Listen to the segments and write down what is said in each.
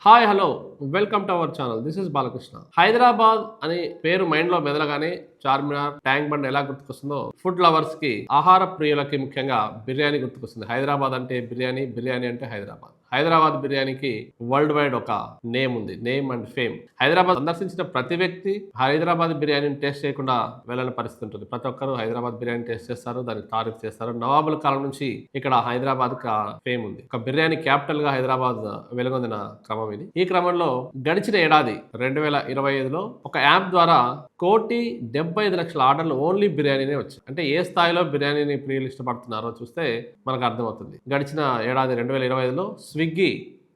Hi hello welcome to our channel. This is Balakrishna. Hyderabad అనే పేరు mind లో మెదలగానే చార్మినార్, ట్యాంక్ బండ్ ఎలా గుర్తుకొస్తుందో ఫుడ్ లవర్స్ కి, ఆహార ప్రియులకి ముఖ్యంగా బిర్యానీ గుర్తుకొస్తుంది. హైదరాబాద్ అంటే బిర్యానీ, బిర్యానీ అంటే హైదరాబాద్. హైదరాబాద్ బిర్యానీకి వరల్డ్ వైడ్ ఒక నేమ్ ఉంది, నేమ్ అండ్ ఫేమ్. హైదరాబాద్ సందర్శించిన ప్రతి వ్యక్తి హైదరాబాద్ బిర్యానీని టేస్ట్ చేయకుండా వెళ్ళని పరిస్థితి ఉంటుంది. ప్రతి ఒక్కరు హైదరాబాద్ బిర్యానీ టేస్ట్ చేస్తారు, దానికి తారీఫ్ చేస్తారు. నవాబుల కాలం నుంచి ఇక్కడ హైదరాబాద్ ఫేమ్ ఉంది. ఒక బిర్యానీ క్యాపిటల్ గా హైదరాబాద్ వెలుగొందిన క్రమం ఇది. ఈ క్రమంలో గడిచిన ఏడాది 2025లో ఒక యాప్ ద్వారా 1,75,00,000 ఆర్డర్లు ఓన్లీ బిర్యానీనే వచ్చాయి. అంటే ఏ స్థాయిలో బిర్యానీని ప్రియులు ఇష్టపడుతున్నారో చూస్తే మనకు అర్థమవుతుంది. గడిచిన ఏడాది 2025లో స్విగ్గీ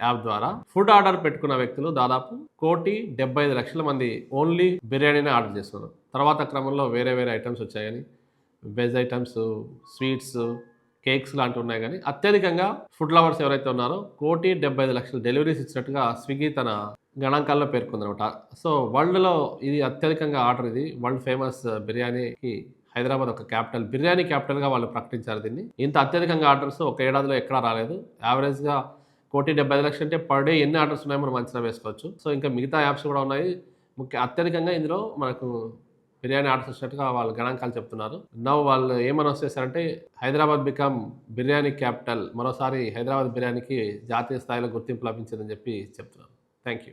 యాప్ ద్వారా ఫుడ్ ఆర్డర్ పెట్టుకున్న వ్యక్తులు దాదాపు 1,75,00,000 మంది ఓన్లీ బిర్యానీనే ఆర్డర్ చేస్తున్నారు. తర్వాత క్రమంలో వేరే వేరే ఐటమ్స్ వచ్చాయని, వెజ్ ఐటమ్స్, స్వీట్స్, కేక్స్ లాంటివి ఉన్నాయి. కానీ అత్యధికంగా ఫుడ్ లవర్స్ ఎవరైతే ఉన్నారో 1,75,00,000 డెలివరీస్ ఇచ్చినట్టుగా స్విగ్గీ తన గణాంకాల్లో పేర్కొందనమాట. సో వరల్డ్లో ఇది అత్యధికంగా ఆర్డర్. ఇది వరల్డ్ ఫేమస్ బిర్యానీకి హైదరాబాద్ ఒక క్యాపిటల్, బిర్యానీ క్యాపిటల్గా వాళ్ళు ప్రకటించారు దీన్ని. ఇంత అత్యధికంగా ఆర్డర్స్ ఒక ఏడాదిలో ఎక్కడా రాలేదు. యావరేజ్గా 1,75,00,000 అంటే పర్ డే ఎన్ని ఆర్డర్స్ ఉన్నాయో మనం అంచనా వేసుకోవచ్చు. సో ఇంకా మిగతా యాప్స్ కూడా ఉన్నాయి. అత్యధికంగా ఇందులో మనకు బిర్యానీ ఆర్డర్స్ వచ్చినట్టుగా వాళ్ళు గణాంకాలు చెప్తున్నారు. నవ్ వాళ్ళు ఏమని చేశారంటే హైదరాబాద్ బికమ్ బిర్యానీ క్యాపిటల్. మరోసారి హైదరాబాద్ బిర్యానీకి జాతీయ స్థాయిలో గుర్తింపు లభించిందని చెప్పి చెప్తున్నారు. Thank you.